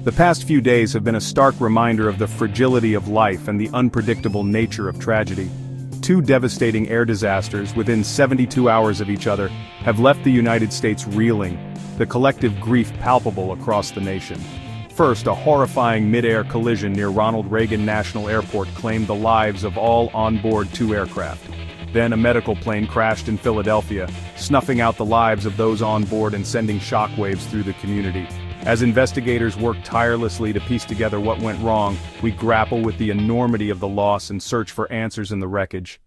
The past few days have been a stark reminder of the fragility of life and the unpredictable nature of tragedy. Two devastating air disasters within 72 hours of each other have left the United States reeling, the collective grief palpable across the nation. First, a horrifying mid-air collision near Ronald Reagan National Airport claimed the lives of all on-board two aircraft. Then a medical plane crashed in Philadelphia, snuffing out the lives of those on board and sending shockwaves through the community. As investigators work tirelessly to piece together what went wrong, we grapple with the enormity of the loss and search for answers in the wreckage.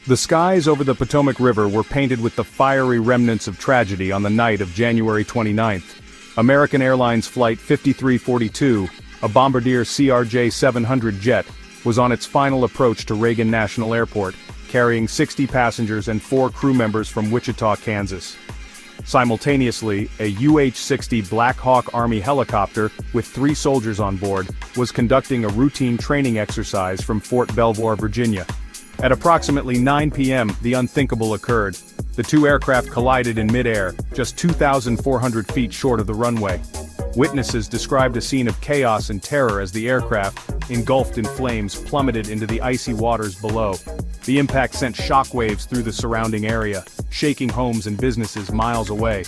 The skies over the Potomac River were painted with the fiery remnants of tragedy on the night of January 29th. American Airlines Flight 5342, a Bombardier CRJ-700 jet, was on its final approach to Reagan National Airport, carrying 60 passengers and 4 crew members from Wichita, Kansas. Simultaneously, a UH-60 Black Hawk Army helicopter, with 3 soldiers on board, was conducting a routine training exercise from Fort Belvoir, Virginia. At approximately 9 p.m., the unthinkable occurred. The two aircraft collided in midair, just 2,400 feet short of the runway. Witnesses described a scene of chaos and terror as the aircraft, engulfed in flames, plummeted into the icy waters below. The impact sent shockwaves through the surrounding area, shaking homes and businesses miles away.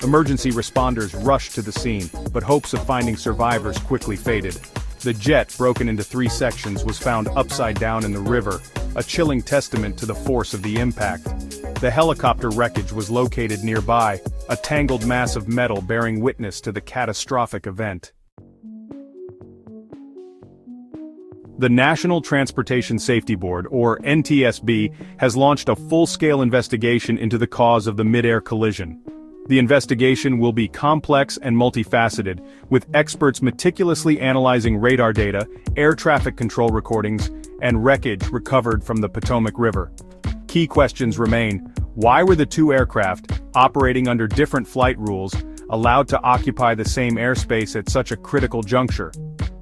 Emergency responders rushed to the scene, but hopes of finding survivors quickly faded. The jet, broken into 3 sections, was found upside down in the river, a chilling testament to the force of the impact. The helicopter wreckage was located nearby, a tangled mass of metal bearing witness to the catastrophic event. The National Transportation Safety Board, or NTSB, has launched a full-scale investigation into the cause of the mid-air collision. The investigation will be complex and multifaceted, with experts meticulously analyzing radar data, air traffic control recordings, and wreckage recovered from the Potomac River. Key questions remain: why were the two aircraft, operating under different flight rules, allowed to occupy the same airspace at such a critical juncture?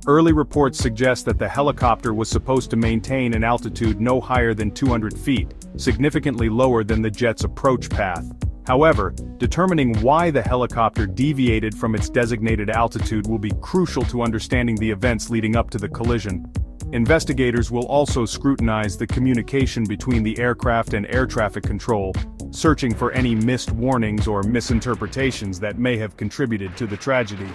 Early reports suggest that the helicopter was supposed to maintain an altitude no higher than 200 feet, significantly lower than the jet's approach path. However, determining why the helicopter deviated from its designated altitude will be crucial to understanding the events leading up to the collision. Investigators will also scrutinize the communication between the aircraft and air traffic control, searching for any missed warnings or misinterpretations that may have contributed to the tragedy.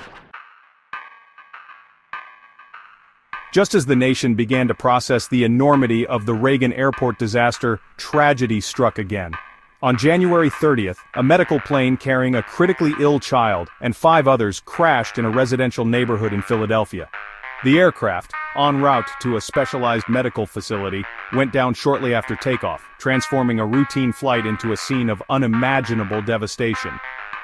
Just as the nation began to process the enormity of the Reagan Airport disaster, tragedy struck again. On January 30th, a medical plane carrying a critically ill child and 5 others crashed in a residential neighborhood in Philadelphia. The aircraft, en route to a specialized medical facility, went down shortly after takeoff, transforming a routine flight into a scene of unimaginable devastation.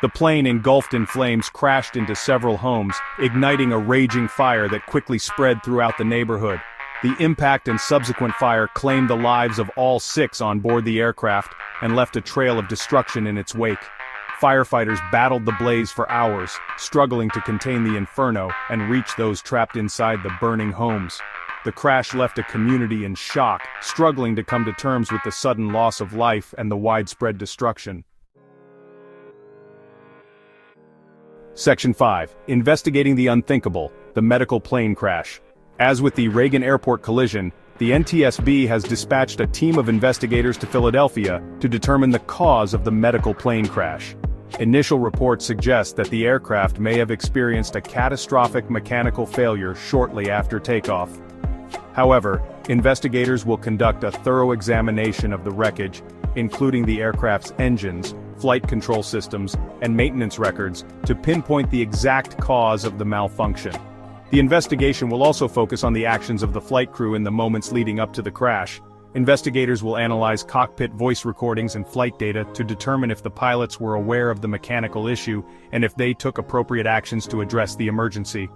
The plane, engulfed in flames, crashed into several homes, igniting a raging fire that quickly spread throughout the neighborhood. The impact and subsequent fire claimed the lives of all 6 on board the aircraft and left a trail of destruction in its wake. Firefighters battled the blaze for hours, struggling to contain the inferno and reach those trapped inside the burning homes. The crash left a community in shock, struggling to come to terms with the sudden loss of life and the widespread destruction. Section 5. Investigating the unthinkable, the medical plane crash. As with the Reagan Airport collision, the NTSB has dispatched a team of investigators to Philadelphia to determine the cause of the medical plane crash. Initial reports suggest that the aircraft may have experienced a catastrophic mechanical failure shortly after takeoff. However, investigators will conduct a thorough examination of the wreckage, including the aircraft's engines, flight control systems, and maintenance records, to pinpoint the exact cause of the malfunction. The investigation will also focus on the actions of the flight crew in the moments leading up to the crash. Investigators will analyze cockpit voice recordings and flight data to determine if the pilots were aware of the mechanical issue and if they took appropriate actions to address the emergency.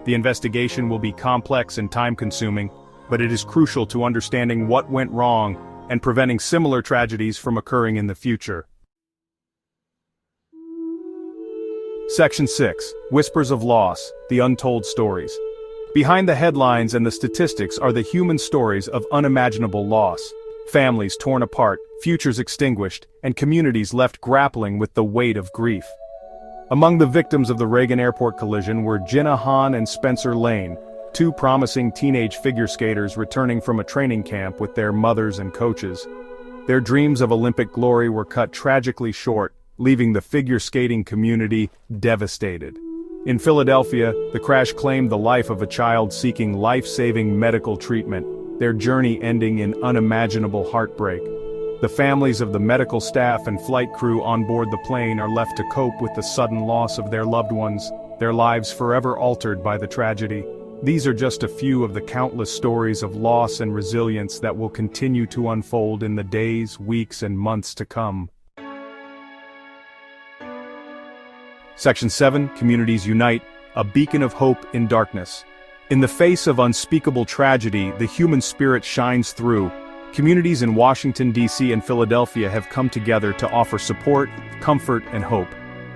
The investigation will be complex and time-consuming, but it is crucial to understanding what went wrong and preventing similar tragedies from occurring in the future. Section 6. Whispers of Loss, the Untold Stories. Behind the headlines and the statistics are the human stories of unimaginable loss. Families torn apart, futures extinguished, and communities left grappling with the weight of grief. Among the victims of the Reagan Airport collision were Jinnah Han and Spencer Lane, two promising teenage figure skaters returning from a training camp with their mothers and coaches. Their dreams of Olympic glory were cut tragically short, leaving the figure skating community devastated. In Philadelphia, the crash claimed the life of a child seeking life-saving medical treatment, their journey ending in unimaginable heartbreak. The families of the medical staff and flight crew on board the plane are left to cope with the sudden loss of their loved ones, their lives forever altered by the tragedy. These are just a few of the countless stories of loss and resilience that will continue to unfold in the days, weeks, and months to come. Section 7, Communities Unite, a beacon of hope in darkness. In the face of unspeakable tragedy, the human spirit shines through. Communities in Washington, D.C. and Philadelphia have come together to offer support, comfort, and hope.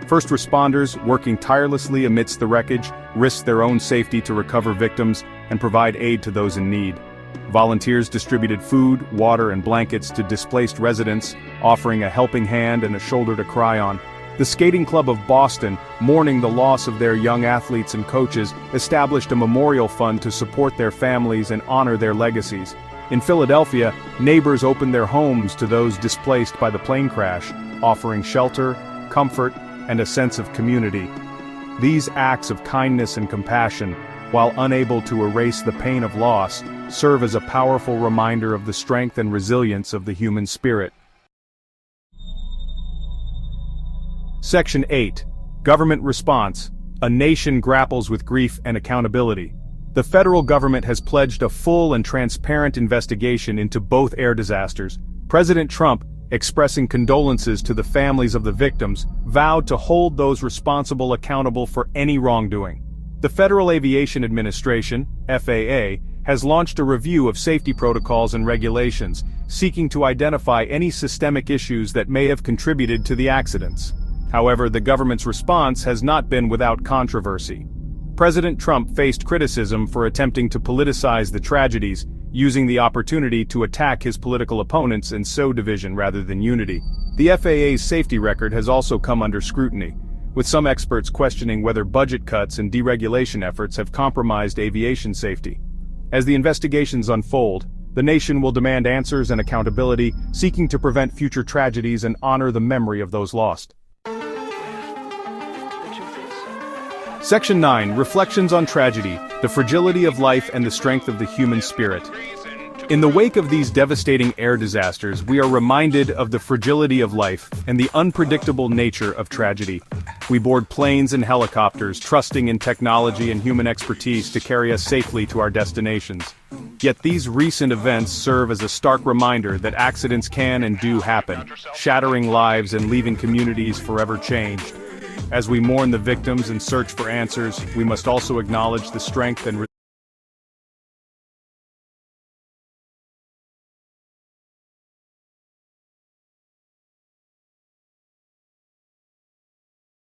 First responders, working tirelessly amidst the wreckage, risk their own safety to recover victims and provide aid to those in need. Volunteers distributed food, water, and blankets to displaced residents, offering a helping hand and a shoulder to cry on. The Skating Club of Boston, mourning the loss of their young athletes and coaches, established a memorial fund to support their families and honor their legacies. In Philadelphia, neighbors opened their homes to those displaced by the plane crash, offering shelter, comfort, and a sense of community. These acts of kindness and compassion, while unable to erase the pain of loss, serve as a powerful reminder of the strength and resilience of the human spirit. Section 8. Government Response. A nation grapples with grief and accountability. The federal government has pledged a full and transparent investigation into both air disasters. President Trump, expressing condolences to the families of the victims, vowed to hold those responsible accountable for any wrongdoing. The Federal Aviation Administration, FAA, has launched a review of safety protocols and regulations, seeking to identify any systemic issues that may have contributed to the accidents. However, the government's response has not been without controversy. President Trump faced criticism for attempting to politicize the tragedies, using the opportunity to attack his political opponents and sow division rather than unity. The FAA's safety record has also come under scrutiny, with some experts questioning whether budget cuts and deregulation efforts have compromised aviation safety. As the investigations unfold, the nation will demand answers and accountability, seeking to prevent future tragedies and honor the memory of those lost. Section 9, Reflections on Tragedy, the Fragility of Life and the Strength of the Human Spirit. In the wake of these devastating air disasters, we are reminded of the fragility of life and the unpredictable nature of tragedy. We board planes and helicopters, trusting in technology and human expertise to carry us safely to our destinations. Yet these recent events serve as a stark reminder that accidents can and do happen, shattering lives and leaving communities forever changed. As we mourn the victims and search for answers, we must also acknowledge the strength and